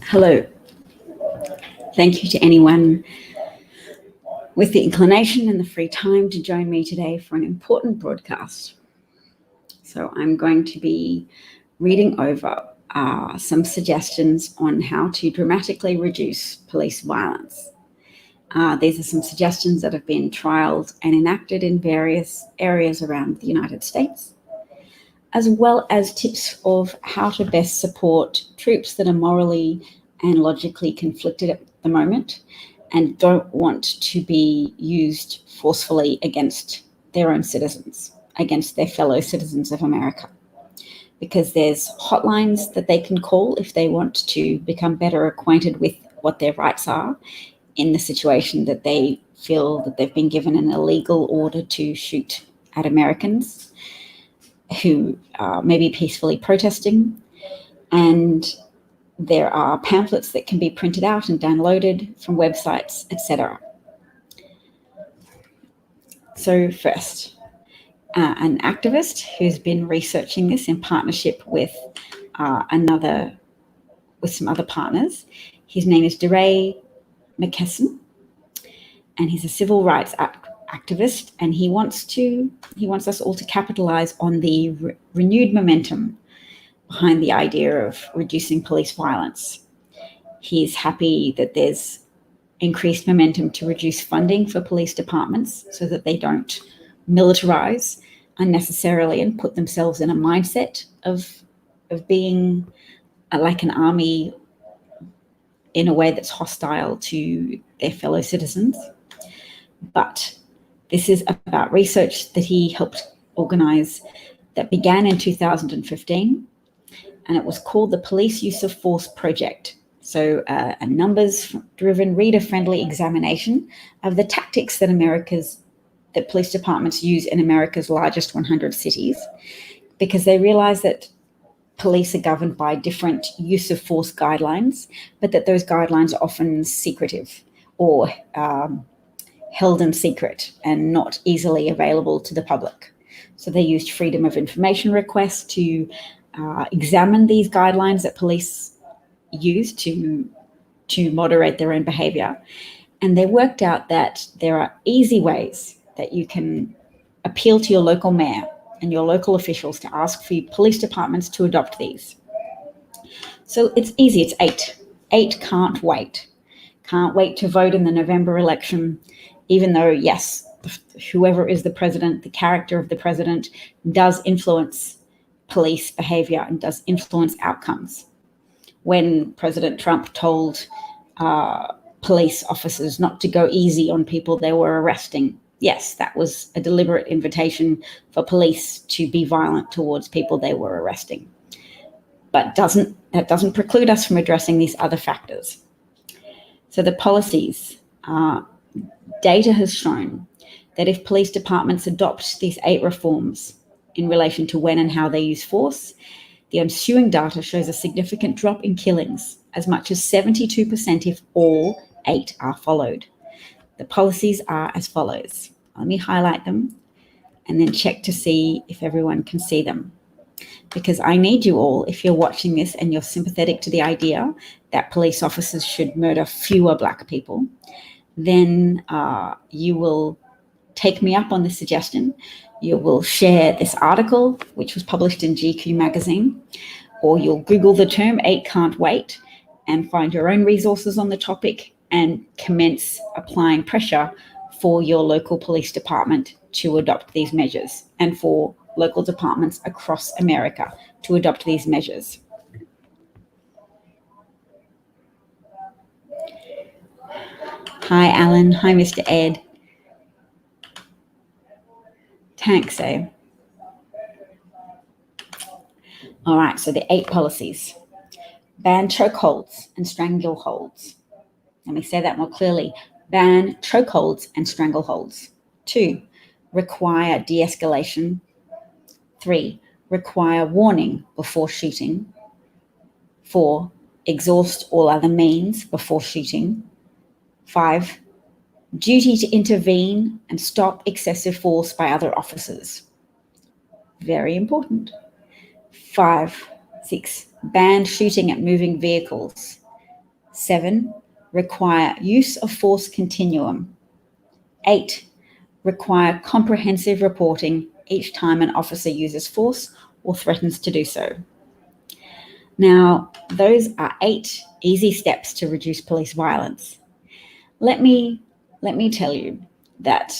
Hello. Thank you to anyone with the inclination and the free time to join me today for an important broadcast. So I'm going to be reading over some suggestions on how to dramatically reduce police violence. These are some suggestions that have been trialled and enacted in various areas around the United States, as well as tips of how to best support troops that are morally and logically conflicted at the moment and don't want to be used forcefully against their own citizens, against their fellow citizens of America. Because there's hotlines that they can call if they want to become better acquainted with what their rights are in the situation that they feel that they've been given an illegal order to shoot at Americans who may be peacefully protesting. And there are pamphlets that can be printed out and downloaded from websites, etc. So first, an activist who's been researching this in partnership with some other partners. His name is DeRay McKesson, and he's a civil rights activist, and he wants us all to capitalize on the renewed momentum behind the idea of reducing police violence. He's happy that there's increased momentum to reduce funding for police departments so that they don't militarize unnecessarily and put themselves in a mindset of being like an army in a way that's hostile to their fellow citizens. But this is about research that he helped organize that began in 2015, and it was called the Police Use of Force Project. So a numbers-driven, reader-friendly examination of the tactics that police departments use in America's largest 100 cities, because they realize that police are governed by different use of force guidelines, but that those guidelines are often secretive or held in secret and not easily available to the public. So they used freedom of information requests to examine these guidelines that police use to moderate their own behavior. And they worked out that there are easy ways that you can appeal to your local mayor and your local officials to ask for police departments to adopt these. So it's easy, it's 8. 8 can't wait. Can't wait to vote in the November election, even though, yes, whoever is the president, the character of the president does influence police behavior and does influence outcomes. When President Trump told police officers not to go easy on people they were arresting, yes, that was a deliberate invitation for police to be violent towards people they were arresting. But that doesn't preclude us from addressing these other factors. So the policies, data has shown that if police departments adopt these 8 reforms in relation to when and how they use force, the ensuing data shows a significant drop in killings, as much as 72% if all 8 are followed. The policies are as follows. Let me highlight them and then check to see if everyone can see them. Because I need you all, if you're watching this and you're sympathetic to the idea that police officers should murder fewer Black people, then you will take me up on this suggestion. You will share this article, which was published in GQ magazine, or you'll Google the term 8 can't wait and find your own resources on the topic and commence applying pressure for your local police department to adopt these measures and for local departments across America to adopt these measures. Hi, Alan. Hi, Mr. Ed. Thanks, eh? All right, so the 8 policies. Ban chokeholds and strangleholds. Let me say that more clearly. Ban chokeholds and strangleholds. 2, require de-escalation. 3, require warning before shooting. 4, exhaust all other means before shooting. 5, duty to intervene and stop excessive force by other officers. Very important. 6, ban shooting at moving vehicles. 7, require use of force continuum. 8, require comprehensive reporting each time an officer uses force or threatens to do so. Now, those are 8 easy steps to reduce police violence. Let me tell you that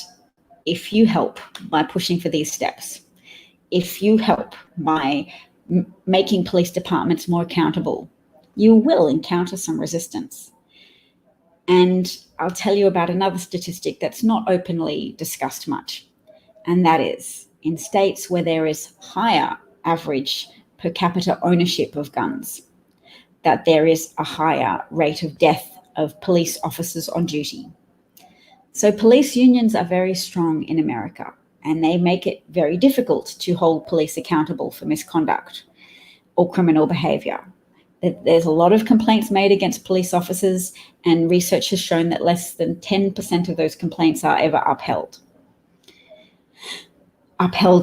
if you help by pushing for these steps, if you help by making police departments more accountable, you will encounter some resistance. And I'll tell you about another statistic that's not openly discussed much, and that is in states where there is higher average per capita ownership of guns, that there is a higher rate of death of police officers on duty. So police unions are very strong in America, and they make it very difficult to hold police accountable for misconduct or criminal behavior. There's a lot of complaints made against police officers, and research has shown that less than 10% of those complaints are ever upheld.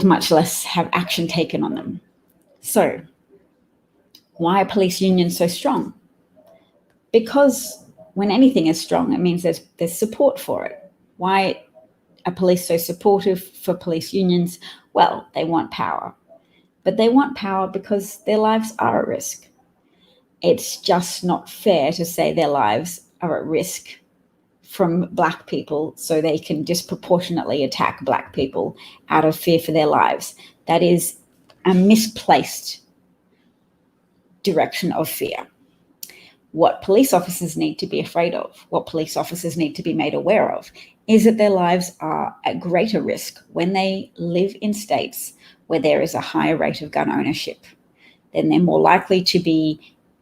Much less have action taken on them. So, why are police unions so strong? Because when anything is strong, it means there's support for it. Why are police so supportive for police unions? Well, they want power. But they want power because their lives are at risk. It's just not fair to say their lives are at risk from Black people so they can disproportionately attack Black people out of fear for their lives. That is a misplaced direction of fear. What police officers need to be afraid of, what police officers need to be made aware of, is that their lives are at greater risk when they live in states where there is a higher rate of gun ownership. Then they're more likely to be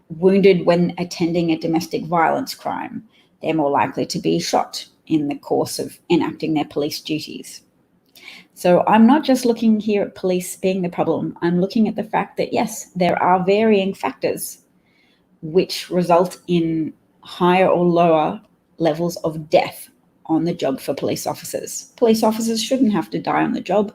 wounded when attending a domestic violence crime. They're more likely to be shot in the course of enacting their police duties. So I'm not just looking here at police being the problem. I'm looking at the fact that, yes, there are varying factors which result in higher or lower levels of death on the job for police officers. Police officers shouldn't have to die on the job,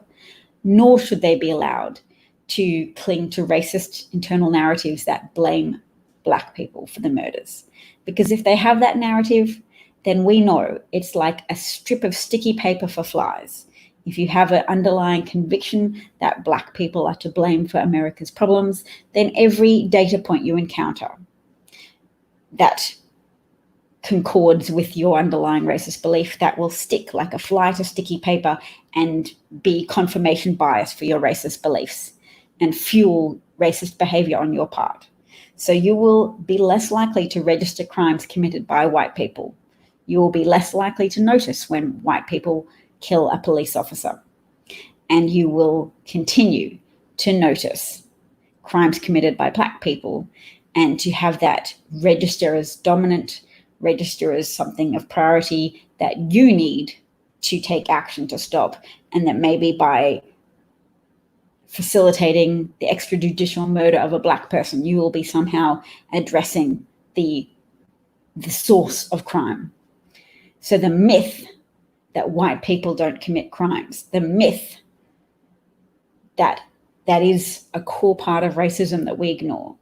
nor should they be allowed to cling to racist internal narratives that blame Black people for the murders. Because if they have that narrative, then we know it's like a strip of sticky paper for flies. If you have an underlying conviction that Black people are to blame for America's problems, then every data point you encounter that concords with your underlying racist belief, that will stick like a fly to sticky paper and be confirmation bias for your racist beliefs and fuel racist behavior on your part. So you will be less likely to register crimes committed by white people. You will be less likely to notice when white people kill a police officer. And you will continue to notice crimes committed by Black people and to have that register as dominant, register as something of priority that you need to take action to stop, and that maybe by facilitating the extrajudicial murder of a Black person, you will be somehow addressing the source of crime. So the myth that white people don't commit crimes, the myth that is a core part of racism that we ignore.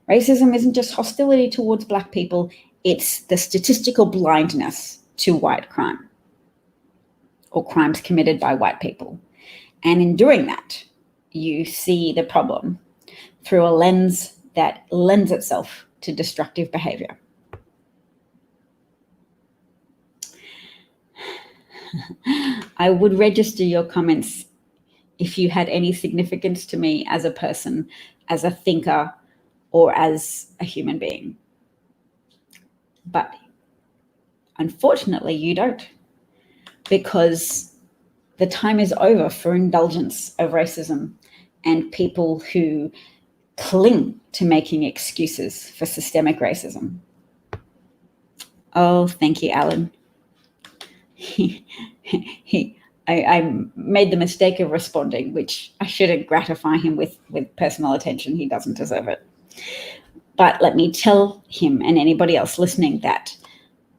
Racism isn't just hostility towards Black people, it's the statistical blindness to white crime or crimes committed by white people. And in doing that, you see the problem through a lens that lends itself to destructive behavior. I would register your comments if you had any significance to me as a person, as a thinker, or as a human being. But unfortunately, you don't, because the time is over for indulgence of racism and people who cling to making excuses for systemic racism. Oh, thank you, Alan. I made the mistake of responding, which I shouldn't gratify him with personal attention. He doesn't deserve it. But let me tell him and anybody else listening that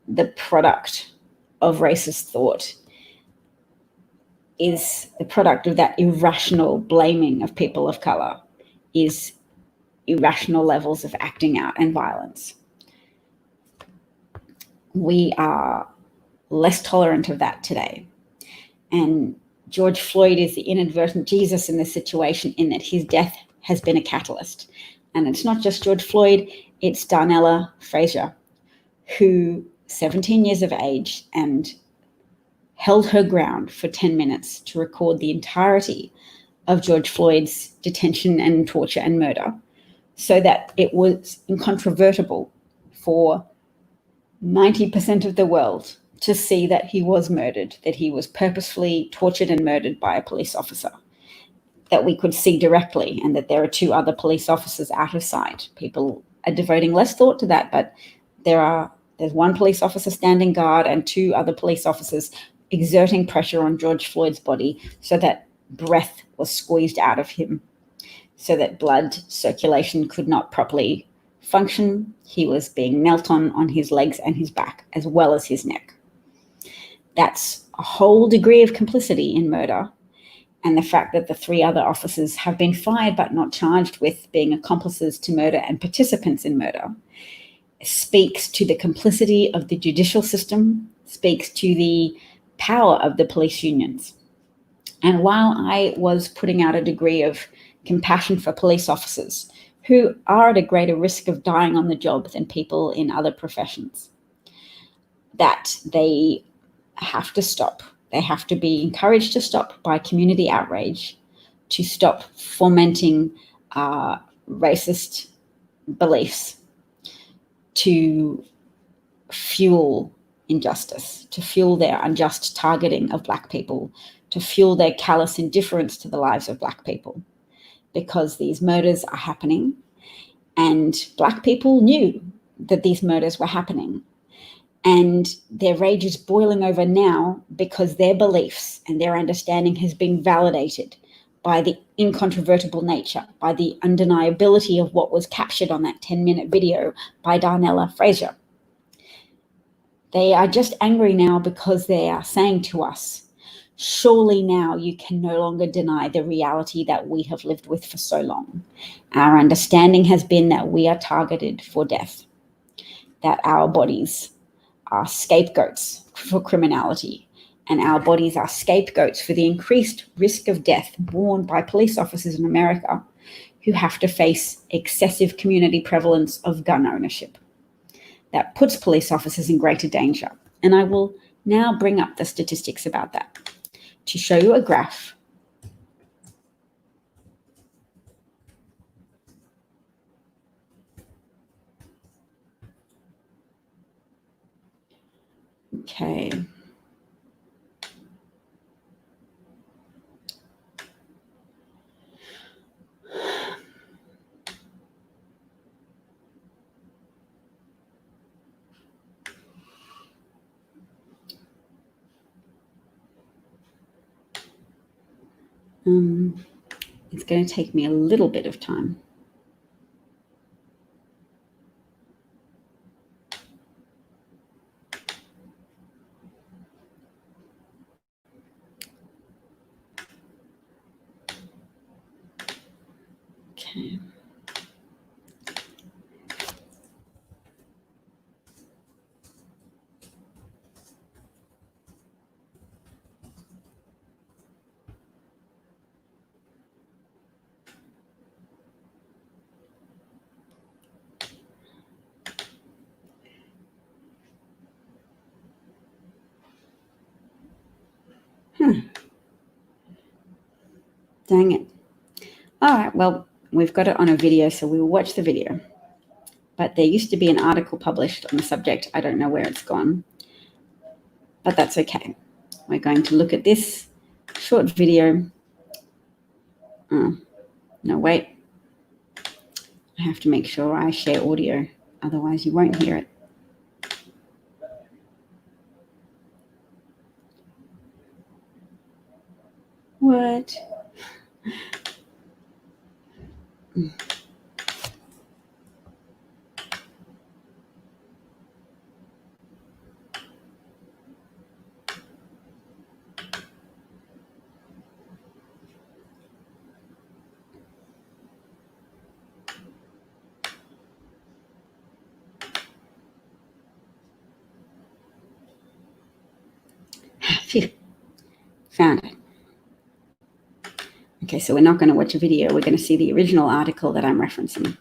the product of racist thought is the product of that irrational blaming of people of color, is irrational levels of acting out and violence. we are less tolerant of that today. And George Floyd is the inadvertent Jesus in this situation, in that his death has been a catalyst. And it's not just George Floyd, it's Darnella Frazier, who, 17 years of age, and held her ground for 10 minutes to record the entirety of George Floyd's detention and torture and murder, so that it was incontrovertible for 90% of the world to see that he was murdered, that he was purposefully tortured and murdered by a police officer, that we could see directly, and that there are 2 other police officers out of sight. People are devoting less thought to that, but there's 1 police officer standing guard and 2 other police officers exerting pressure on George Floyd's body so that breath was squeezed out of him, so that blood circulation could not properly function. He was being knelt on his legs and his back, as well as his neck. That's a whole degree of complicity in murder. And the fact that the 3 other officers have been fired but not charged with being accomplices to murder and participants in murder speaks to the complicity of the judicial system, speaks to the power of the police unions. And while I was putting out a degree of compassion for police officers who are at a greater risk of dying on the job than people in other professions, that they have to stop. They have to be encouraged to stop by community outrage, to stop fomenting racist beliefs, to fuel injustice, to fuel their unjust targeting of Black people, to fuel their callous indifference to the lives of Black people, because these murders are happening, and Black people knew that these murders were happening. And their rage is boiling over now because their beliefs and their understanding has been validated by the incontrovertible nature, by the undeniability of what was captured on that 10-minute video by Darnella Frazier. They are just angry now because they are saying to us, surely now you can no longer deny the reality that we have lived with for so long. Our understanding has been that we are targeted for death, that our bodies are scapegoats for criminality, and our bodies are scapegoats for the increased risk of death borne by police officers in America who have to face excessive community prevalence of gun ownership. That puts police officers in greater danger. And I will now bring up the statistics about that to show you a graph. Okay. It's going to take me a little bit of time. Okay. Dang it. All right, well, we've got it on a video, so we will watch the video. But there used to be an article published on the subject. I don't know where it's gone, but that's okay. We're going to look at this short video. Oh, no, wait. I have to make sure I share audio, otherwise you won't hear it. What? Phew, found it. Okay, so we're not going to watch a video. We're going to see the original article that I'm referencing.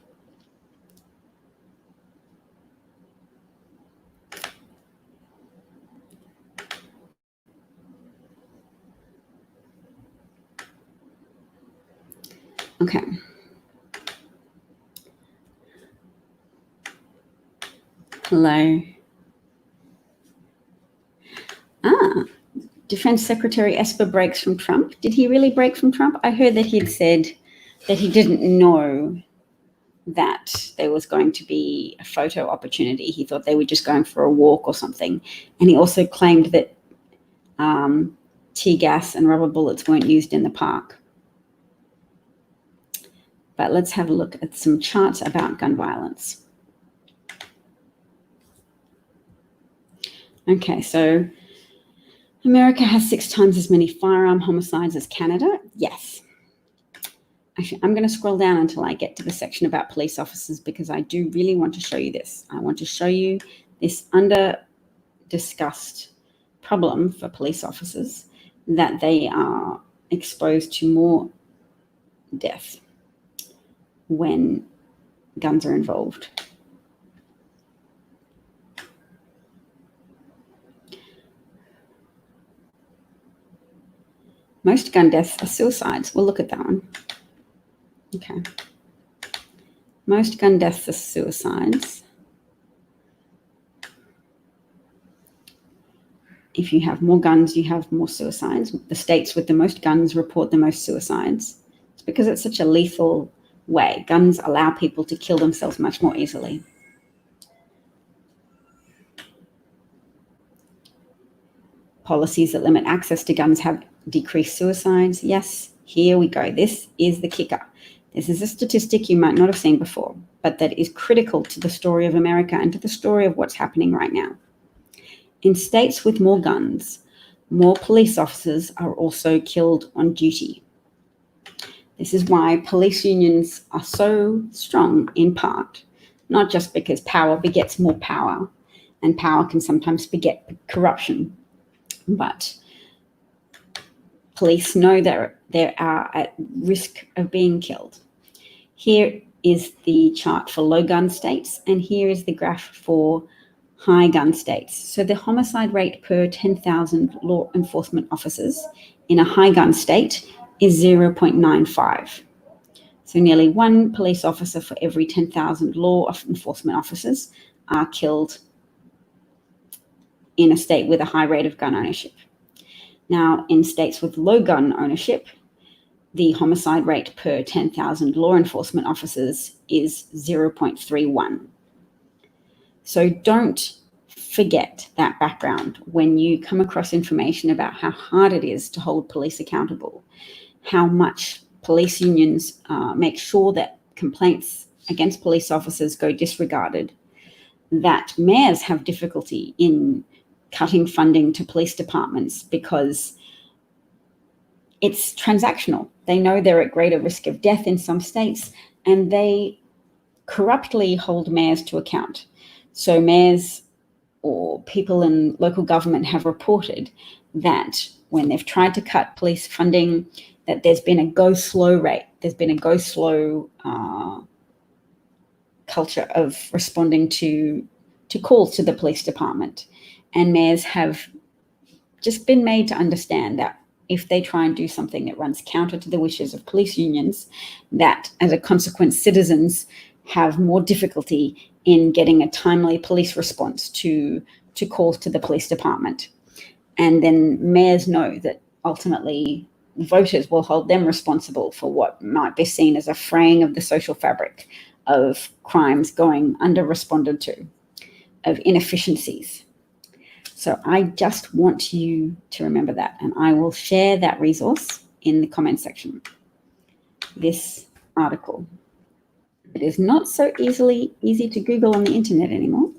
Okay. Hello. Defense Secretary Esper breaks from Trump. Did he really break from Trump? I heard that he'd said that he didn't know that there was going to be a photo opportunity. He thought they were just going for a walk or something. And he also claimed that tear gas and rubber bullets weren't used in the park. But let's have a look at some charts about gun violence. Okay, so America has 6 times as many firearm homicides as Canada. Yes. Actually, I'm going to scroll down until I get to the section about police officers because I do really want to show you this. I want to show you this under-discussed problem for police officers, that they are exposed to more death when guns are involved. Most gun deaths are suicides. We'll look at that one. Okay. Most gun deaths are suicides. If you have more guns, you have more suicides. The states with the most guns report the most suicides. It's because it's such a lethal way. Guns allow people to kill themselves much more easily. Policies that limit access to guns have decreased suicides. Yes, here we go. This is the kicker. This is a statistic you might not have seen before, but that is critical to the story of America and to the story of what's happening right now. In states with more guns, more police officers are also killed on duty. This is why police unions are so strong, in part, not just because power begets more power, and power can sometimes beget corruption, but police know that they are at risk of being killed. Here is the chart for low gun states, and here is the graph for high gun states. So the homicide rate per 10,000 law enforcement officers in a high gun state is 0.95. So nearly 1 police officer for every 10,000 law enforcement officers are killed in a state with a high rate of gun ownership. Now, in states with low gun ownership, the homicide rate per 10,000 law enforcement officers is 0.31. So don't forget that background when you come across information about how hard it is to hold police accountable, how much police unions make sure that complaints against police officers go disregarded, that mayors have difficulty in cutting funding to police departments because it's transactional. They know they're at greater risk of death in some states, and they corruptly hold mayors to account. So mayors or people in local government have reported that when they've tried to cut police funding, that there's been a go slow rate. There's been a go slow culture of responding to calls to the police department. And mayors have just been made to understand that if they try and do something that runs counter to the wishes of police unions, that as a consequence, citizens have more difficulty in getting a timely police response to calls to the police department. And then mayors know that ultimately voters will hold them responsible for what might be seen as a fraying of the social fabric, of crimes going under-responded to, of inefficiencies. So I just want you to remember that, and I will share that resource in the comment section. This article. It is not so easy to Google on the internet anymore,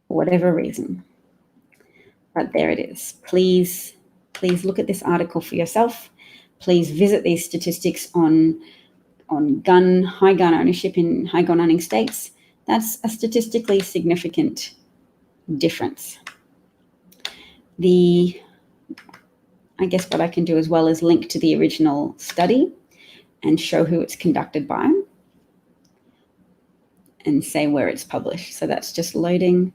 for whatever reason. But there it is. Please look at this article for yourself. Please visit these statistics on high gun ownership in high gun owning states. That's a statistically significant difference. The I guess what I can do as well is link to the original study and show who it's conducted by and say where it's published. So that's just loading.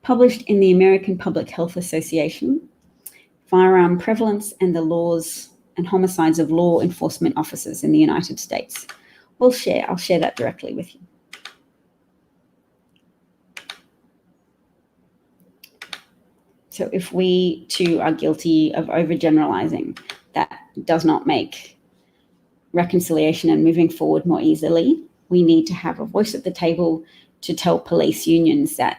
Published in the American Public Health Association, Firearm Prevalence and the Laws and Homicides of Law Enforcement Officers in the United States. I'll share that directly with you. So if we too are guilty of overgeneralizing, that does not make reconciliation and moving forward more easily. We need to have a voice at the table to tell police unions that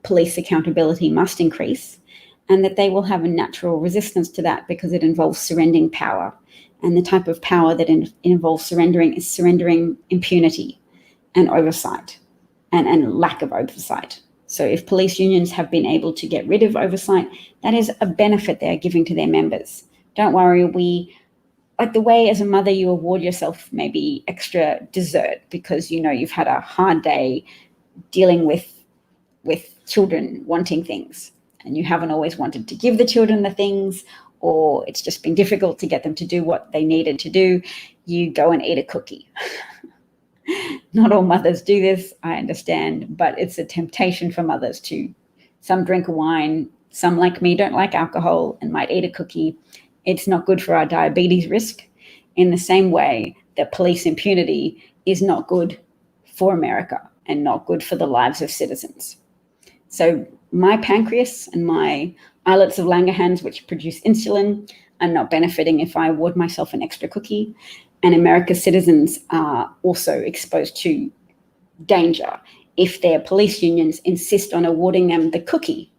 police accountability must increase and that they will have a natural resistance to that because it involves surrendering power. And the type of power that involves surrendering is surrendering impunity and oversight and lack of oversight. So if police unions have been able to get rid of oversight, that is a benefit they're giving to their members. Don't worry, like the way as a mother you award yourself maybe extra dessert because you know you've had a hard day dealing with children wanting things and you haven't always wanted to give the children the things, or it's just been difficult to get them to do what they needed to do, you go and eat a cookie. Not all mothers do this, I understand, but it's a temptation for mothers to. Some drink wine, some like me don't like alcohol and might eat a cookie. It's not good for our diabetes risk in the same way that police impunity is not good for America and not good for the lives of citizens. So my pancreas and my islets of Langerhans, which produce insulin, are not benefiting if I award myself an extra cookie. And America's citizens are also exposed to danger if their police unions insist on awarding them the cookie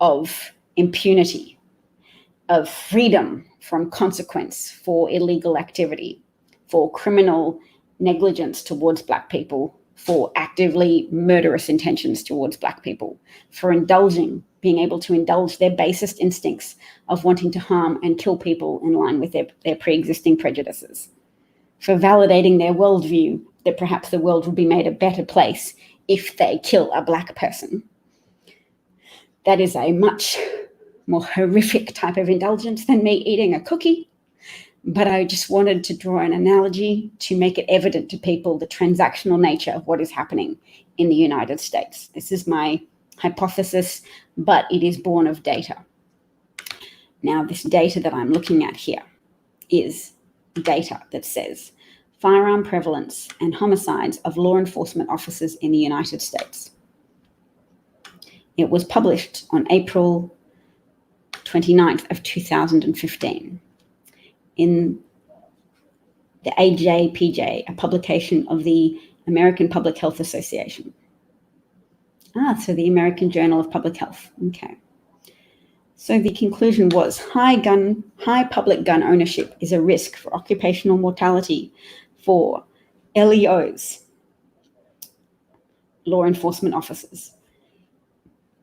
of impunity, of freedom from consequence for illegal activity, for criminal negligence towards Black people, for actively murderous intentions towards Black people, for being able to indulge their basest instincts of wanting to harm and kill people in line with their pre-existing prejudices, for validating their worldview that perhaps the world would be made a better place if they kill a Black person. That is a much more horrific type of indulgence than me eating a cookie. But I just wanted to draw an analogy to make it evident to people the transactional nature of what is happening in the United States. This is my hypothesis, but it is born of data. Now, this data that I'm looking at here is data that says firearm prevalence and homicides of law enforcement officers in the United States. It was published on April 29th of 2015 in the AJPJ, a publication of the American Public Health Association. So the American Journal of Public Health. Okay. So the conclusion was high public gun ownership is a risk for occupational mortality for LEOs, law enforcement officers,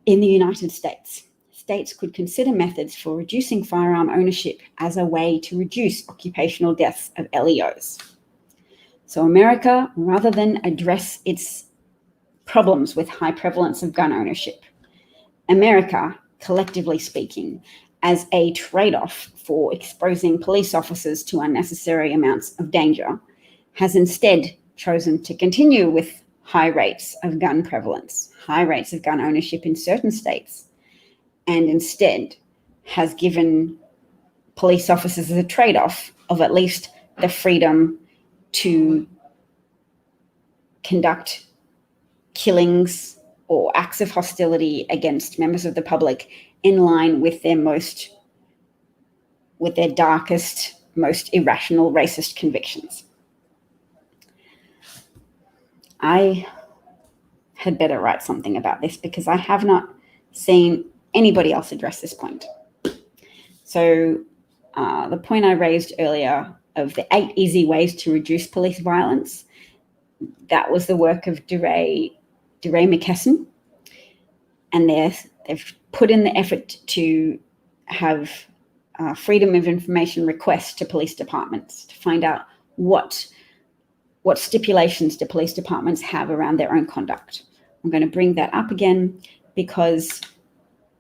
in the United States. States could consider methods for reducing firearm ownership as a way to reduce occupational deaths of LEOs. So America, rather than address its problems with high prevalence of gun ownership, America, collectively speaking, as a trade-off for exposing police officers to unnecessary amounts of danger, has instead chosen to continue with high rates of gun prevalence, high rates of gun ownership in certain states, and instead has given police officers as a trade-off of at least the freedom to conduct killings or acts of hostility against members of the public in line with their darkest, most irrational racist convictions. I had better write something about this because I have not seen anybody else address this point. So the point I raised earlier of the 8 easy ways to reduce police violence, that was the work of DeRay McKesson. And they've put in the effort to have freedom of information requests to police departments to find out what stipulations do police departments have around their own conduct. I'm going to bring that up again because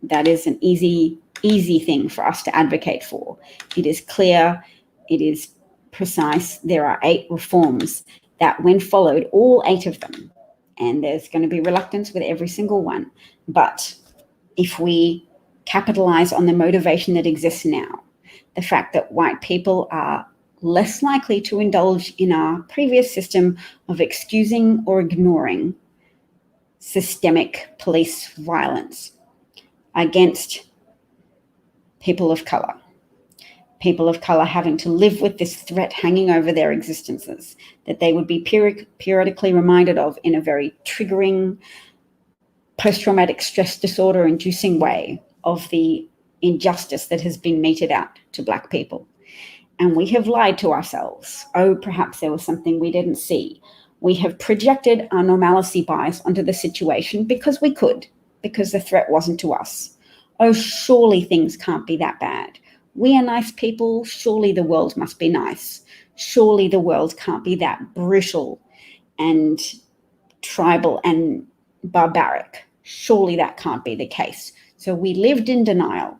that is an easy easy thing for us to advocate for. It is clear, it is precise. There are 8 reforms that, when followed, all 8 of them, and there's going to be reluctance with every single one, but if we capitalize on the motivation that exists now, the fact that white people are less likely to indulge in our previous system of excusing or ignoring systemic police violence against people of color having to live with this threat hanging over their existences, that they would be periodically reminded of in a very triggering, post-traumatic stress disorder inducing way of the injustice that has been meted out to Black people. And we have lied to ourselves. Oh, perhaps there was something we didn't see. We have projected our normalcy bias onto the situation because we could, because the threat wasn't to us. Oh, surely things can't be that bad. We are nice people. Surely the world must be nice. Surely the world can't be that brutal and tribal and barbaric. Surely that can't be the case. So we lived in denial,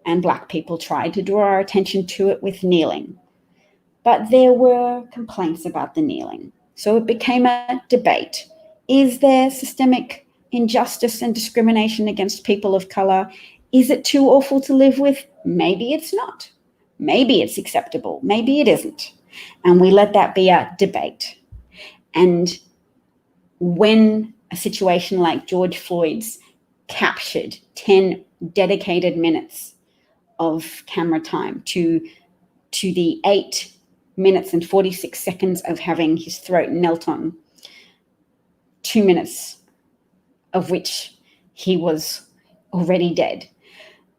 and Black people tried to draw our attention to it with kneeling. But there were complaints about the kneeling. So it became a debate. Is there systemic injustice and discrimination against people of color? Is it too awful to live with? Maybe it's not. Maybe it's acceptable. Maybe it isn't. And we let that be a debate. And when a situation like George Floyd's captured 10 dedicated minutes of camera time to the 8 minutes and 46 seconds of having his throat knelt on, 2 minutes of which he was already dead,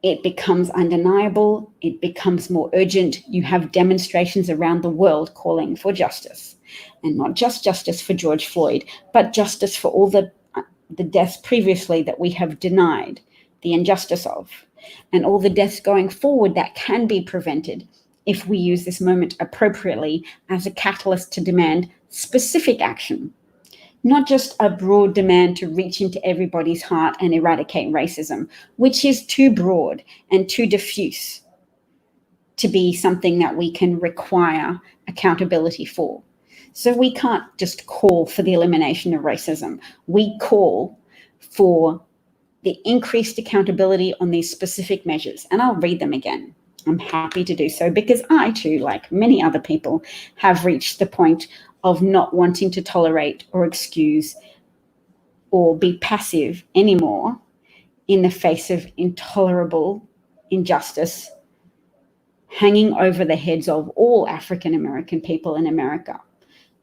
it becomes undeniable. It becomes more urgent. You have demonstrations around the world calling for justice, and not just justice for George Floyd, but justice for all the deaths previously that we have denied the injustice of, and all the deaths going forward that can be prevented if we use this moment appropriately as a catalyst to demand specific action, not just a broad demand to reach into everybody's heart and eradicate racism, which is too broad and too diffuse to be something that we can require accountability for. So we can't just call for the elimination of racism. We call for the increased accountability on these specific measures. And I'll read them again. I'm happy to do so because I too, like many other people, have reached the point of not wanting to tolerate or excuse or be passive anymore in the face of intolerable injustice hanging over the heads of all African American people in America.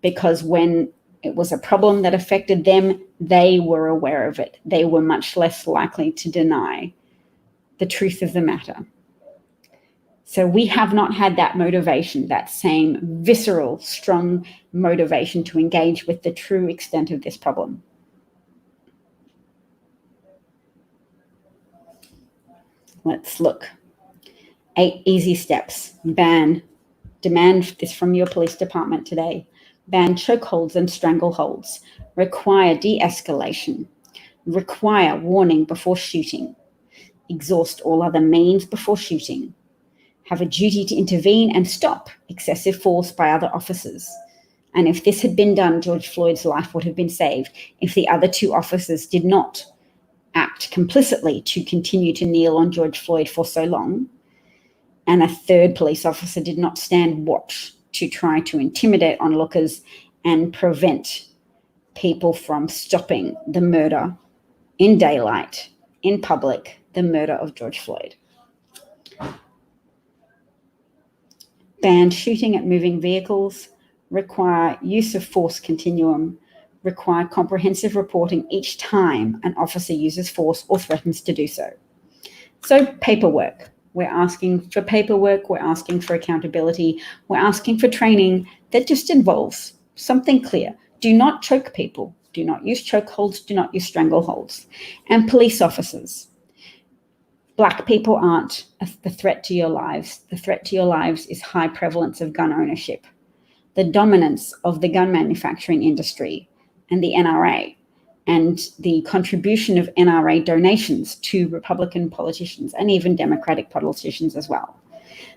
Because when it was a problem that affected them, they were aware of it. They were much less likely to deny the truth of the matter. So we have not had that motivation, that same visceral, strong motivation to engage with the true extent of this problem. Let's look. 8 easy steps. Demand this from your police department today. Ban chokeholds and strangleholds. Require de-escalation. Require warning before shooting. Exhaust all other means before shooting. Have a duty to intervene and stop excessive force by other officers. And if this had been done, George Floyd's life would have been saved. If the other 2 officers did not act complicitly to continue to kneel on George Floyd for so long, and a 3rd police officer did not stand watch to try to intimidate onlookers and prevent people from stopping the murder in daylight, in public, the murder of George Floyd. Ban shooting at moving vehicles. Require use of force continuum. Require comprehensive reporting each time an officer uses force or threatens to do so. So paperwork. We're asking for paperwork. We're asking for accountability. We're asking for training that just involves something clear. Do not choke people. Do not use chokeholds. Do not use strangleholds. And police officers. Black people aren't the threat to your lives. The threat to your lives is high prevalence of gun ownership, the dominance of the gun manufacturing industry and the NRA, and the contribution of NRA donations to Republican politicians and even Democratic politicians as well.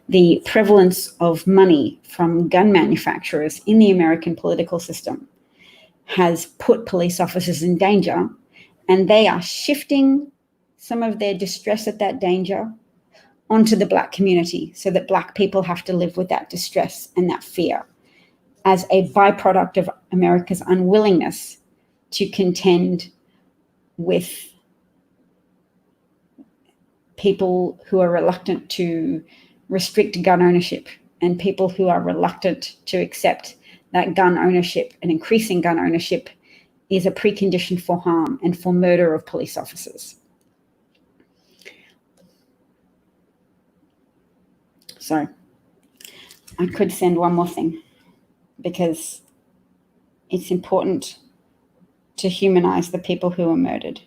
The prevalence of money from gun manufacturers in the American political system has put police officers in danger, and they are shifting some of their distress at that danger onto the Black community, so that Black people have to live with that distress and that fear as a byproduct of America's unwillingness to contend with people who are reluctant to restrict gun ownership and people who are reluctant to accept that gun ownership and increasing gun ownership is a precondition for harm and for murder of police officers. So I could send one more thing, because it's important to humanize the people who were murdered.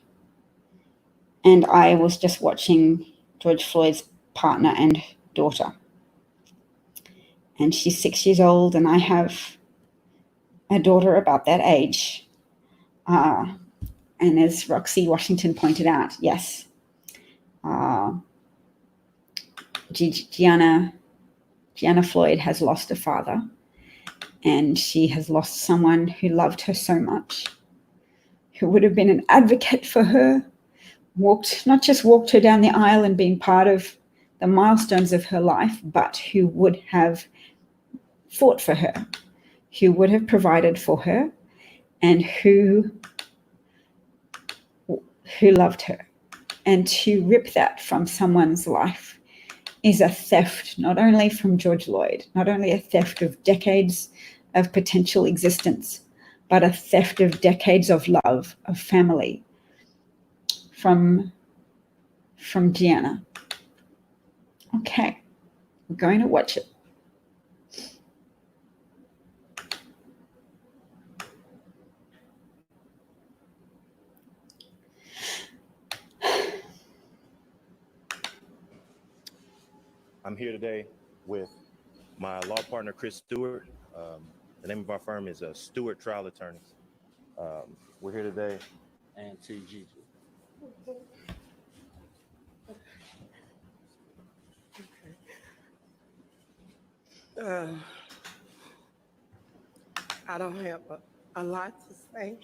And I was just watching George Floyd's partner and daughter. And she's 6 years old, and I have a daughter about that age. And as Roxy Washington pointed out, yes, Gianna Floyd has lost a father, and she has lost someone who loved her so much, who would have been an advocate for her, not just walked her down the aisle and been part of the milestones of her life, but who would have fought for her, who would have provided for her, and who loved her. And to rip that from someone's life is a theft, not only from George Floyd, not only a theft of decades of potential existence, but a theft of decades of love, of family from Gianna. Okay, we're going to watch it. I'm here today with my law partner, Chris Stewart. The name of our firm is Stewart Trial Attorneys. We're here today. And TG. I don't have a lot to say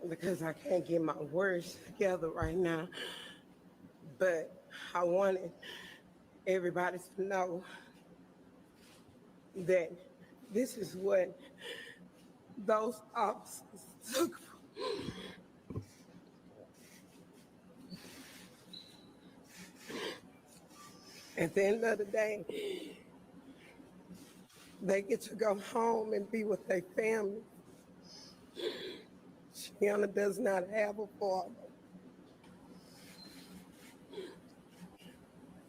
because I can't get my words together right now. But I wanted everybody to know that this is what those officers took. At the end of the day, they get to go home and be with their family. Gianna does not have a father.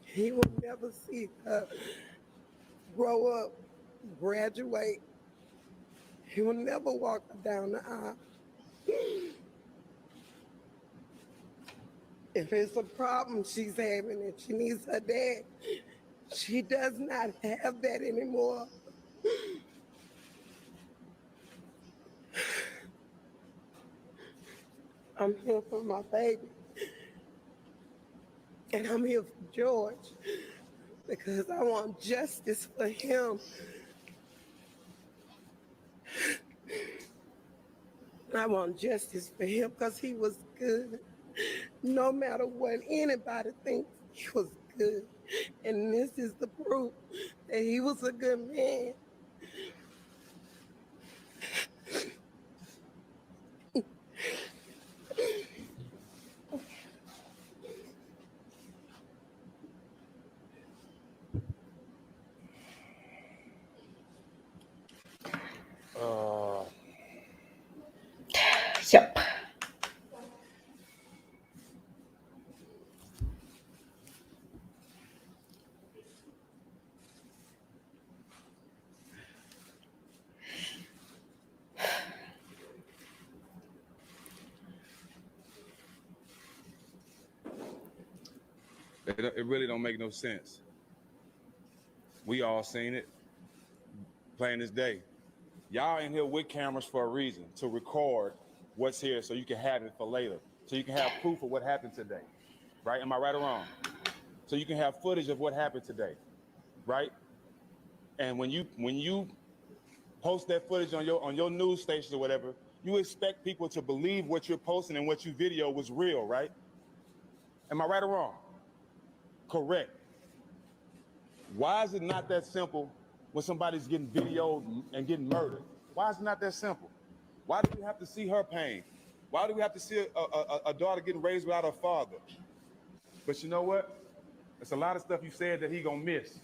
He will never see her grow up, graduate. He will never walk her down the aisle. If it's a problem she's having and she needs her dad, she does not have that anymore. I'm here for my baby. And I'm here for George because I want justice for him. I want justice for him because he was good. No matter what anybody thinks, he was good. And this is the proof that he was a good man. Yep. It really don't make no sense. We all seen it, plain as day. Y'all in here with cameras for a reason, to record what's here so you can have it for later. So you can have proof of what happened today, right? Am I right or wrong? So you can have footage of what happened today, right? And when you post that footage on your news station or whatever, you expect people to believe what you're posting and what you video was real, right? Am I right or wrong? Correct. Why is it not that simple when somebody's getting videoed and getting murdered? Why is it not that simple? Why do we have to see her pain? Why do we have to see a daughter getting raised without her father? But you know what? It's a lot of stuff you said that he gonna miss,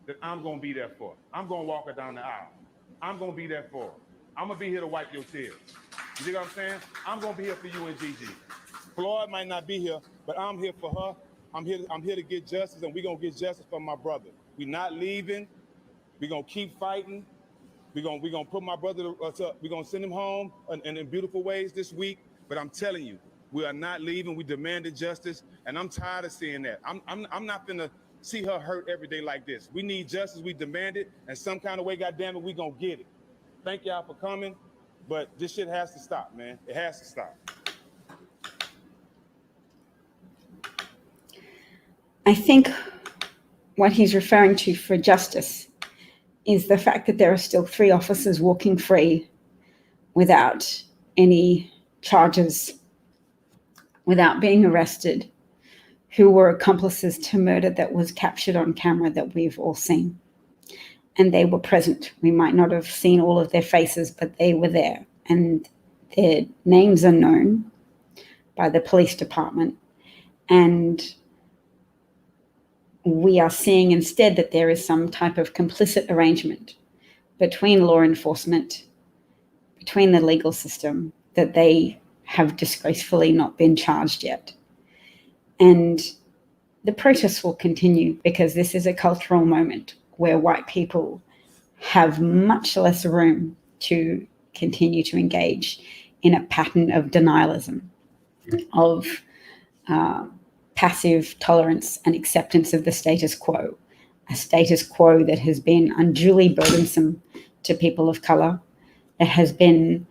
that I'm gonna be there for. I'm gonna walk her down the aisle. I'm gonna be there for her. I'm gonna be here to wipe your tears. You see what I'm saying? I'm gonna be here for you and Gigi. Floyd might not be here, but I'm here for her. I'm here to get justice, and we're gonna get justice for my brother. We're not leaving. We're gonna keep fighting. We're gonna put my brother we're gonna send him home in beautiful ways this week. But I'm telling you, we are not leaving. We demanded justice, and I'm tired of seeing that. I'm not gonna see her hurt every day like this. We need justice. We demand it, and some kind of way, goddamn it, we gonna get it. Thank y'all for coming, but this shit has to stop, man. It has to stop. I think what he's referring to for justice is the fact that there are still 3 officers walking free without any charges, without being arrested, who were accomplices to murder that was captured on camera that we've all seen. And they were present. We might not have seen all of their faces, but they were there. And their names are known by the police department. And we are seeing instead that there is some type of complicit arrangement between law enforcement, between the legal system, that they have disgracefully not been charged yet. And the protests will continue because this is a cultural moment where white people have much less room to continue to engage in a pattern of denialism, of passive tolerance and acceptance of the status quo, a status quo that has been unduly burdensome to people of color, that has been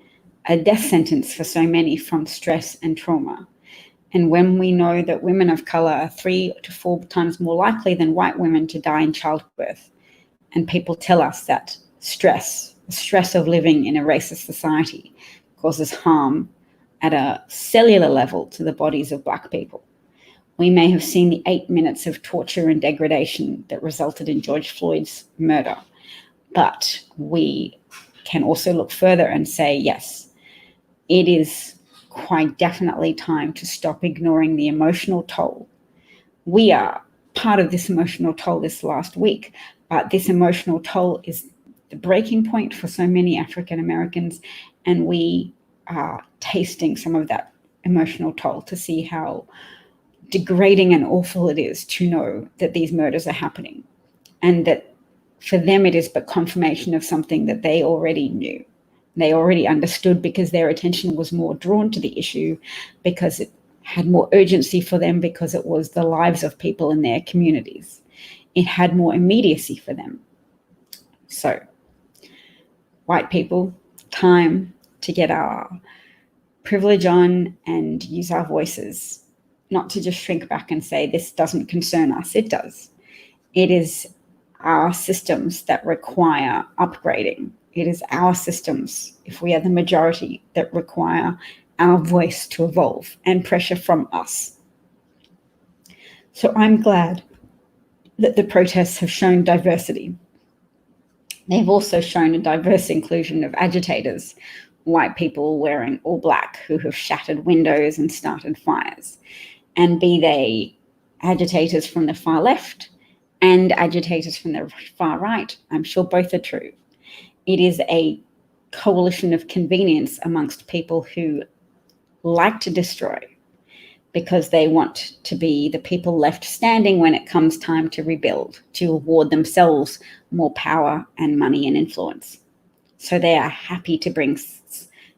a death sentence for so many from stress and trauma. And when we know that women of color are 3 to 4 times more likely than white women to die in childbirth, and people tell us that the stress of living in a racist society causes harm at a cellular level to the bodies of Black people. We may have seen the 8 minutes of torture and degradation that resulted in George Floyd's murder, but we can also look further and say, yes, it is quite definitely time to stop ignoring the emotional toll. We are part of this emotional toll this last week, but this emotional toll is the breaking point for so many African Americans, and we are tasting some of that emotional toll to see how degrading and awful it is to know that these murders are happening, and that for them it is but confirmation of something that they already knew. They already understood because their attention was more drawn to the issue, because it had more urgency for them, because it was the lives of people in their communities. It had more immediacy for them. So, white people, time to get our privilege on and use our voices, not to just shrink back and say, this doesn't concern us. It does. It is our systems that require upgrading. It is our systems, if we are the majority, that require our voice to evolve and pressure from us. So I'm glad that the protests have shown diversity. They've also shown a diverse inclusion of agitators, white people wearing all black who have shattered windows and started fires. And be they agitators from the far left and agitators from the far right, I'm sure both are true. It is a coalition of convenience amongst people who like to destroy because they want to be the people left standing when it comes time to rebuild, to award themselves more power and money and influence. So they are happy to bring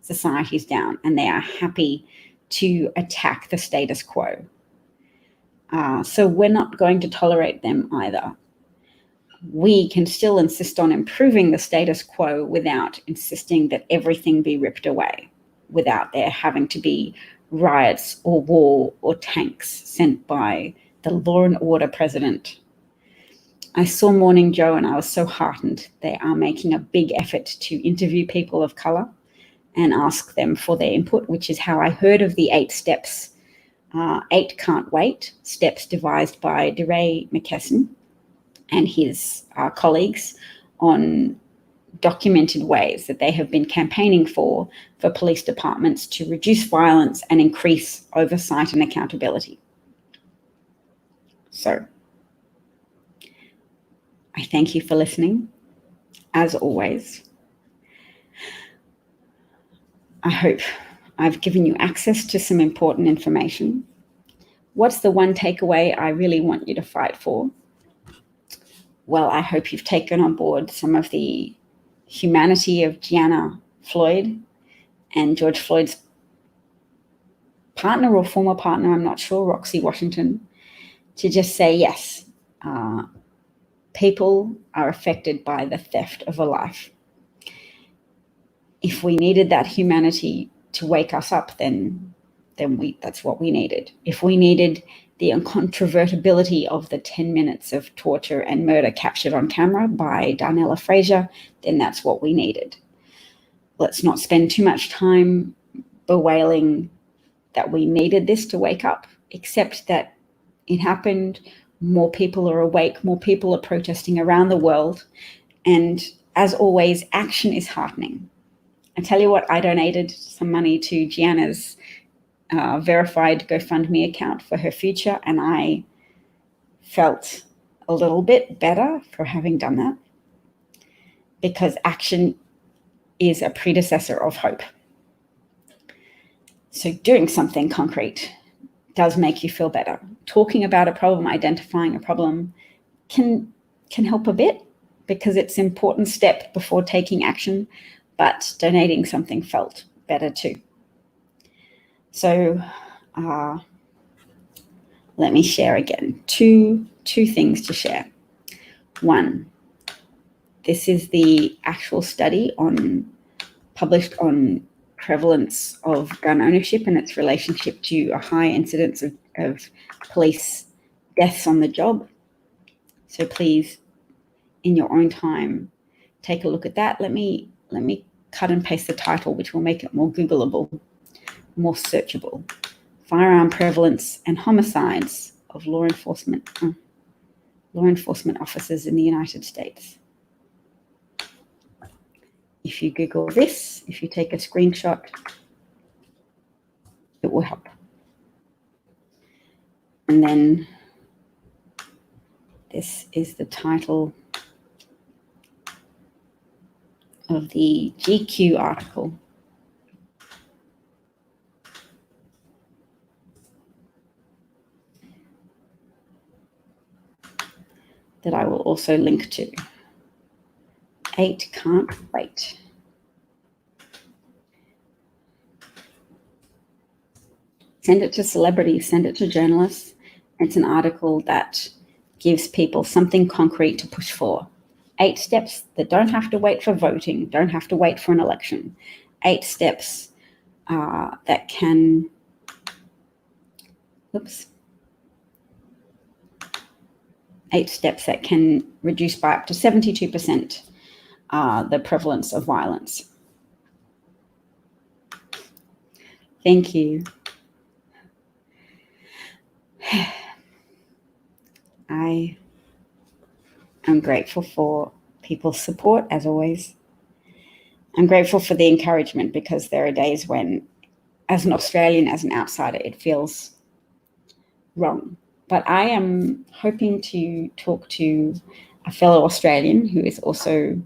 societies down, and they are happy to attack the status quo. So we're not going to tolerate them either. We can still insist on improving the status quo without insisting that everything be ripped away. without there having to be riots or war or tanks sent by the law and order president. I saw Morning Joe and I was so heartened. They are making a big effort to interview people of color and ask them for their input, which is how I heard of the 8 steps, 8 Can't Wait, steps devised by DeRay McKesson and his colleagues on documented ways that they have been campaigning for police departments to reduce violence and increase oversight and accountability. So, I thank you for listening, as always. I hope I've given you access to some important information. What's the one takeaway I really want you to fight for? Well, I hope you've taken on board some of the humanity of Gianna Floyd and George Floyd's partner or former partner, I'm not sure, Roxy Washington, to just say, yes, people are affected by the theft of a life. If we needed that humanity to wake us up, then that's what we needed. If we needed the incontrovertibility of the 10 minutes of torture and murder captured on camera by Darnella Frazier, then that's what we needed. Let's not spend too much time bewailing that we needed this to wake up, except that it happened. More people are awake, more people are protesting around the world. And as always, action is heartening. I tell you what, I donated some money to Gianna's verified GoFundMe account for her future, and I felt a little bit better for having done that, because action is a predecessor of hope. So doing something concrete does make you feel better. Talking about a problem, identifying a problem can help a bit, because it's an important step before taking action, but donating something felt better too. So let me share again. Two things to share. One, this is the actual study published on prevalence of gun ownership and its relationship to a high incidence of police deaths on the job. So please, in your own time, take a look at that. Let me cut and paste the title, which will make it more Googleable, more searchable. Firearm prevalence and homicides of law enforcement officers in the United States. If you Google this, if you take a screenshot, it will help. And then this is the title of the GQ article. That I will also link to. 8 Can't Wait. Send it to celebrities, send it to journalists. It's an article that gives people something concrete to push for. 8 steps that don't have to wait for voting, don't have to wait for an election. 8 steps that can, 8 steps that can reduce by up to 72% the prevalence of violence. Thank you. I am grateful for people's support, as always. I'm grateful for the encouragement, because there are days when, as an Australian, as an outsider, it feels wrong. But I am hoping to talk to a fellow Australian who is also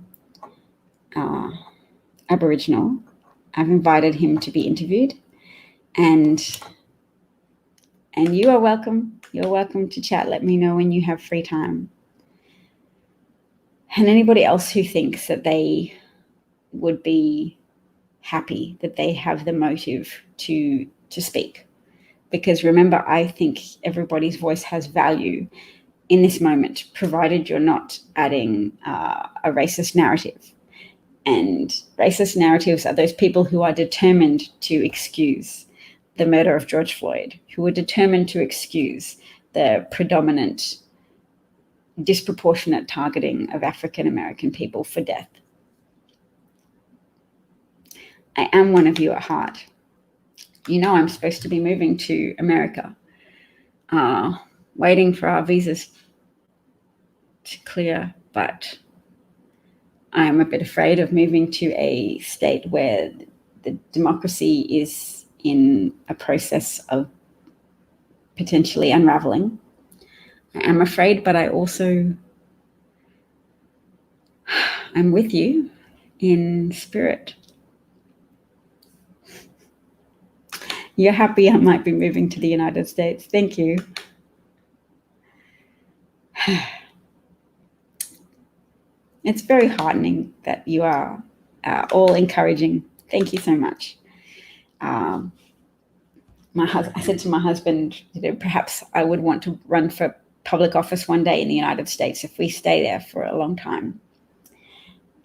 Aboriginal. I've invited him to be interviewed, and you are welcome. You're welcome to chat. Let me know when you have free time. And anybody else who thinks that they would be happy, that they have the motive to speak. Because remember, I think everybody's voice has value in this moment, provided you're not adding a racist narrative. And racist narratives are those people who are determined to excuse the murder of George Floyd, who are determined to excuse the predominant disproportionate targeting of African American people for death. I am one of you at heart. You know I'm supposed to be moving to America, waiting for our visas to clear, but I'm a bit afraid of moving to a state where the democracy is in a process of potentially unraveling. I am afraid, but I also am with you in spirit. You're happy I might be moving to the United States. Thank you. It's very heartening that you are all encouraging. Thank you so much. I said to my husband, perhaps I would want to run for public office one day in the United States if we stay there for a long time.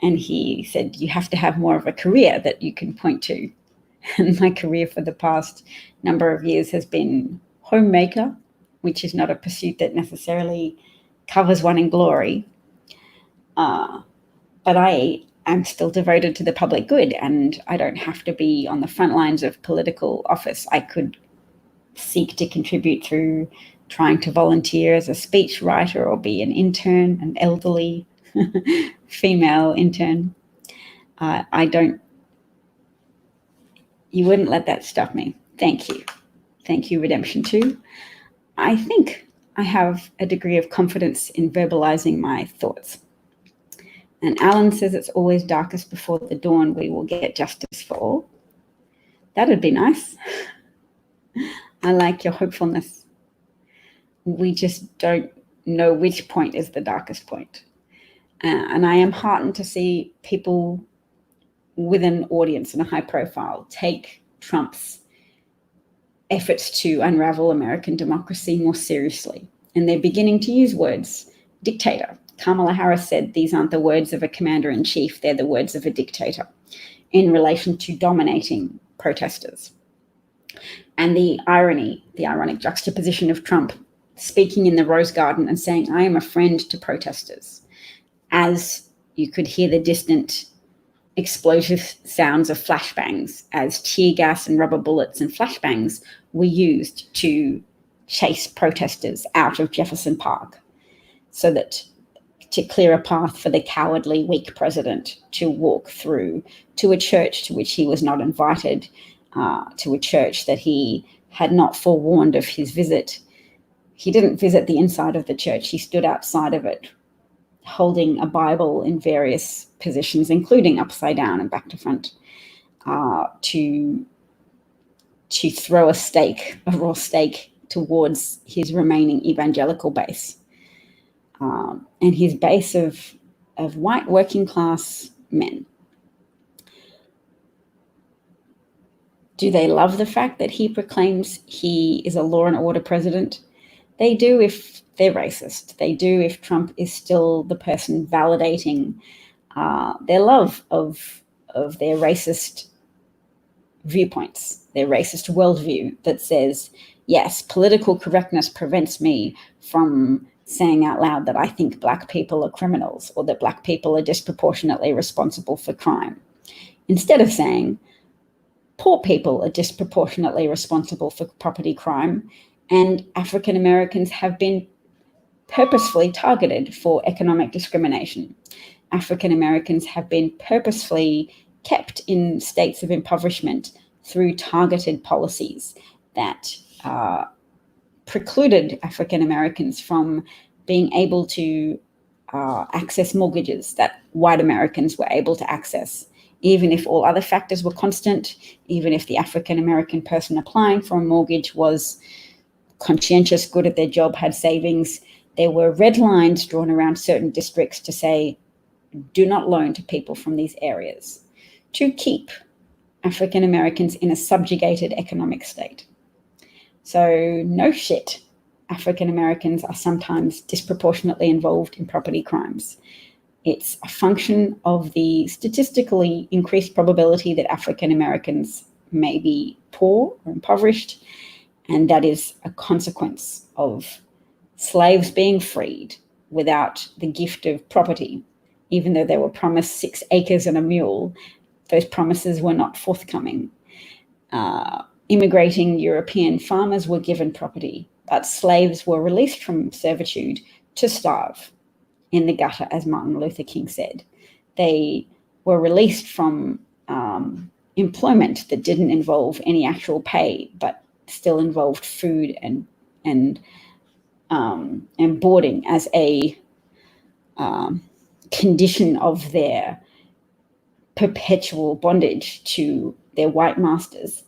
And he said, you have to have more of a career that you can point to. And my career for the past number of years has been homemaker, which is not a pursuit that necessarily covers one in glory. But I am still devoted to the public good, and I don't have to be on the front lines of political office. I could seek to contribute through trying to volunteer as a speech writer or be an intern, an elderly female intern. You wouldn't let that stop me. Thank you. Thank you, Redemption 2. I think I have a degree of confidence in verbalizing my thoughts. And Alan says it's always darkest before the dawn. We will get justice for all. That'd be nice. I like your hopefulness. We just don't know which point is the darkest point. And I am heartened to see people with an audience and a high profile take Trump's efforts to unravel American democracy more seriously. And they're beginning to use words. Dictator. Kamala Harris said these aren't the words of a commander-in-chief, they're the words of a dictator in relation to dominating protesters. And the ironic juxtaposition of Trump speaking in the Rose Garden and saying, I am a friend to protesters, as you could hear the distant explosive sounds of flashbangs as tear gas and rubber bullets and flashbangs were used to chase protesters out of Jefferson Park, so that to clear a path for the cowardly, weak president to walk through to a church to which he was not invited, to a church that he had not forewarned of his visit. He didn't visit the inside of the church. He stood outside of it, holding a Bible in various positions, including upside down and back to front, to throw a raw stake towards his remaining evangelical base. And his base of white working class men. Do they love the fact that he proclaims he is a law and order president? They do if they're racist. They do if Trump is still the person validating their love of their racist viewpoints, their racist worldview that says, yes, political correctness prevents me from saying out loud that I think Black people are criminals or that Black people are disproportionately responsible for crime. Instead of saying poor people are disproportionately responsible for property crime and African Americans have been purposefully targeted for economic discrimination. African Americans have been purposefully kept in states of impoverishment through targeted policies that precluded African Americans from being able to access mortgages that white Americans were able to access, even if all other factors were constant, even if the African American person applying for a mortgage was conscientious, good at their job, had savings. There were red lines drawn around certain districts to say, do not loan to people from these areas, to keep African Americans in a subjugated economic state. So no shit, African Americans are sometimes disproportionately involved in property crimes. It's a function of the statistically increased probability that African Americans may be poor or impoverished, and that is a consequence of slaves being freed without the gift of property. Even though they were promised 6 acres and a mule, those promises were not forthcoming. Immigrating European farmers were given property, but slaves were released from servitude to starve in the gutter, as Martin Luther King said. They were released from employment that didn't involve any actual pay, but still involved food and boarding as a condition of their perpetual bondage to their white masters.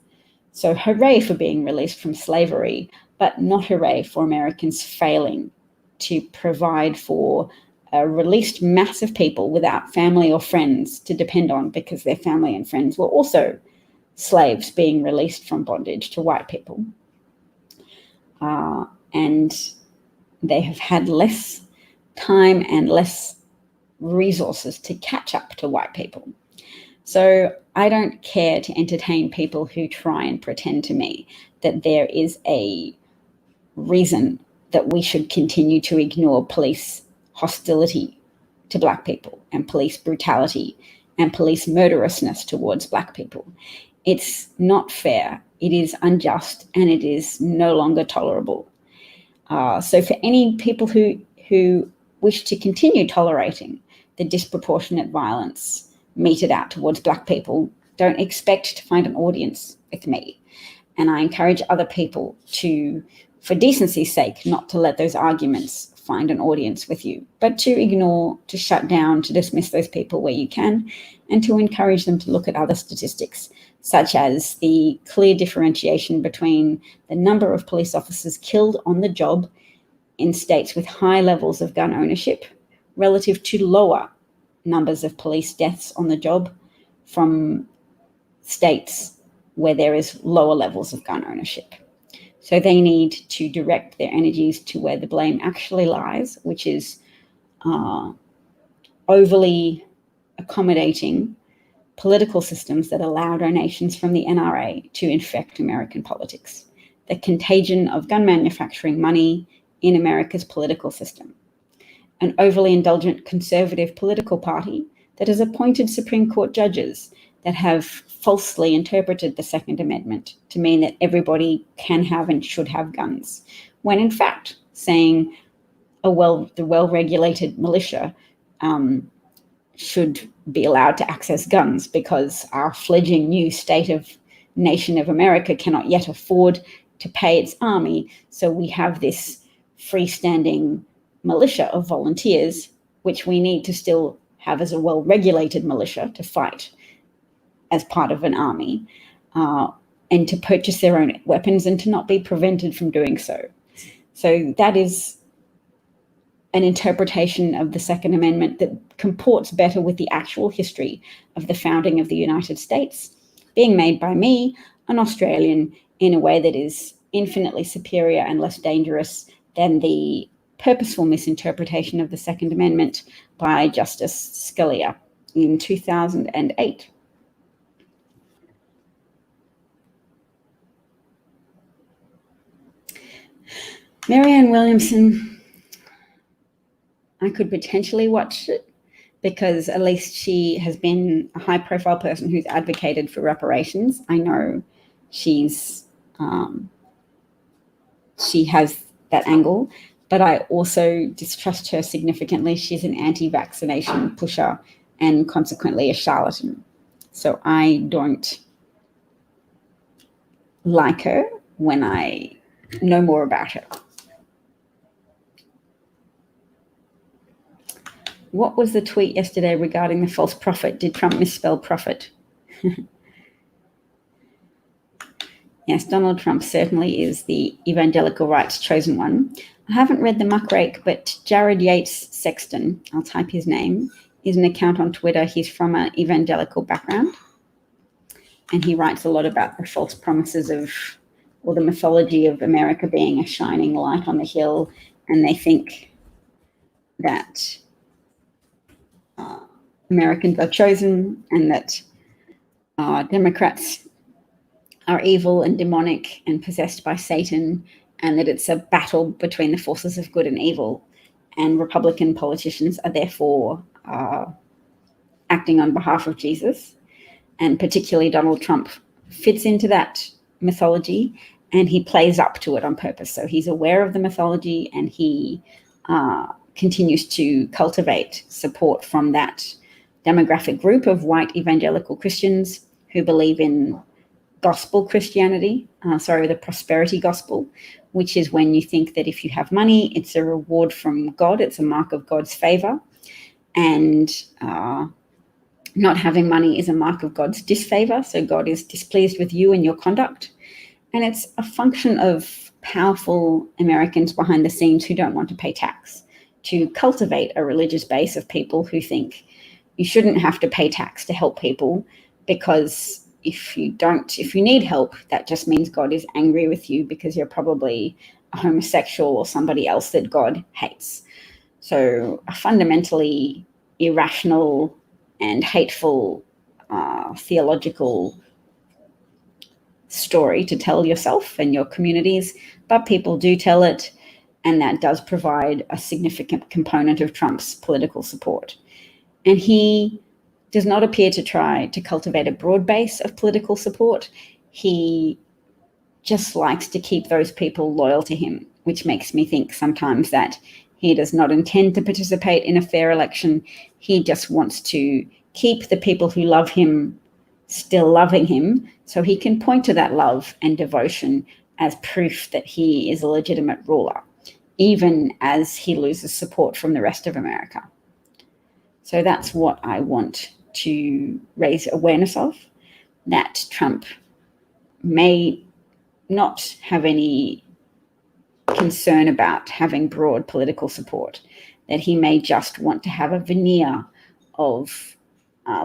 So hooray for being released from slavery, but not hooray for Americans failing to provide for a released mass of people without family or friends to depend on, because their family and friends were also slaves being released from bondage to white people. And they have had less time and less resources to catch up to white people. So I don't care to entertain people who try and pretend to me that there is a reason that we should continue to ignore police hostility to Black people and police brutality and police murderousness towards Black people. It's not fair, it is unjust, and it is no longer tolerable. So for any people who wish to continue tolerating the disproportionate violence meted out towards Black people, don't expect to find an audience with me. And I encourage other people to, for decency's sake, not to let those arguments find an audience with you, but to ignore, to shut down, to dismiss those people where you can, and to encourage them to look at other statistics, such as the clear differentiation between the number of police officers killed on the job in states with high levels of gun ownership relative to lower numbers of police deaths on the job from states where there is lower levels of gun ownership. So they need to direct their energies to where the blame actually lies, which is overly accommodating political systems that allow donations from the NRA to infect American politics. The contagion of gun manufacturing money in America's political system. An overly indulgent conservative political party that has appointed Supreme Court judges that have falsely interpreted the Second Amendment to mean that everybody can have and should have guns, when in fact saying the well-regulated militia should be allowed to access guns because our fledgling new nation of America cannot yet afford to pay its army. So we have this freestanding militia of volunteers, which we need to still have as a well-regulated militia to fight as part of an army, and to purchase their own weapons and to not be prevented from doing so. So that is an interpretation of the Second Amendment that comports better with the actual history of the founding of the United States, being made by me, an Australian, in a way that is infinitely superior and less dangerous than the purposeful misinterpretation of the Second Amendment by Justice Scalia in 2008. Marianne Williamson, I could potentially watch it because at least she has been a high-profile person who's advocated for reparations. I know she has that angle, but I also distrust her significantly. She's an anti-vaccination pusher and consequently a charlatan. So I don't like her when I know more about her. What was the tweet yesterday regarding the false prophet? Did Trump misspell prophet? Yes, Donald Trump certainly is the evangelical right's chosen one. I haven't read the muckrake, but Jared Yates Sexton, I'll type his name, is an account on Twitter. He's from an evangelical background, and he writes a lot about the false promises of, or the mythology of America being a shining light on the hill, and they think that Americans are chosen and that Democrats are evil and demonic and possessed by Satan, and that it's a battle between the forces of good and evil. And Republican politicians are therefore acting on behalf of Jesus, and particularly Donald Trump fits into that mythology, and he plays up to it on purpose. So he's aware of the mythology, and he continues to cultivate support from that demographic group of white evangelical Christians who believe in gospel Christianity, the prosperity gospel, which is when you think that if you have money, it's a reward from God, it's a mark of God's favor, and not having money is a mark of God's disfavor. So God is displeased with you and your conduct. And it's a function of powerful Americans behind the scenes who don't want to pay tax, to cultivate a religious base of people who think you shouldn't have to pay tax to help people, because if you need help, that just means God is angry with you because you're probably a homosexual or somebody else that God hates. So a fundamentally irrational and hateful theological story to tell yourself and your communities, but people do tell it, and that does provide a significant component of Trump's political support. And he does not appear to try to cultivate a broad base of political support. He just likes to keep those people loyal to him, which makes me think sometimes that he does not intend to participate in a fair election. He just wants to keep the people who love him still loving him, so he can point to that love and devotion as proof that he is a legitimate ruler, even as he loses support from the rest of America. So that's what I want to raise awareness of, that Trump may not have any concern about having broad political support, that he may just want to have a veneer of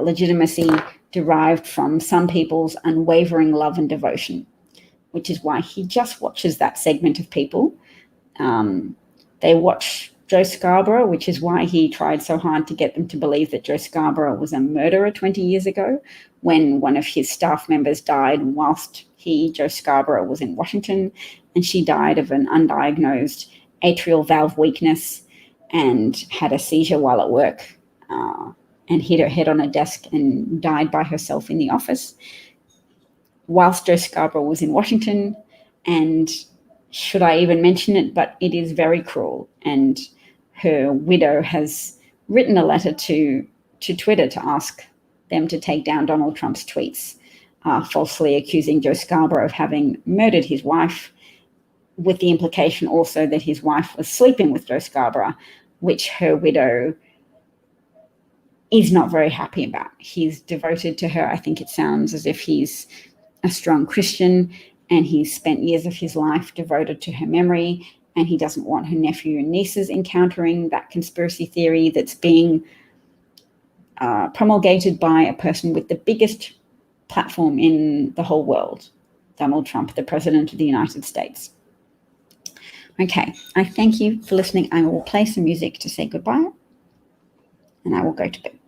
legitimacy derived from some people's unwavering love and devotion, which is why he just watches that segment of people. They watch Joe Scarborough, which is why he tried so hard to get them to believe that Joe Scarborough was a murderer 20 years ago, when one of his staff members died whilst Joe Scarborough, was in Washington, and she died of an undiagnosed atrial valve weakness and had a seizure while at work, and hit her head on a desk and died by herself in the office whilst Joe Scarborough was in Washington. And should I even mention it? But it is very cruel. And her widow has written a letter to Twitter to ask them to take down Donald Trump's tweets, falsely accusing Joe Scarborough of having murdered his wife, with the implication also that his wife was sleeping with Joe Scarborough, which her widow is not very happy about. He's devoted to her. I think it sounds as if he's a strong Christian, and he's spent years of his life devoted to her memory, and he doesn't want her nephew and nieces encountering that conspiracy theory that's being promulgated by a person with the biggest platform in the whole world, Donald Trump, the President of the United States. Okay, I thank you for listening. I will play some music to say goodbye, and I will go to bed.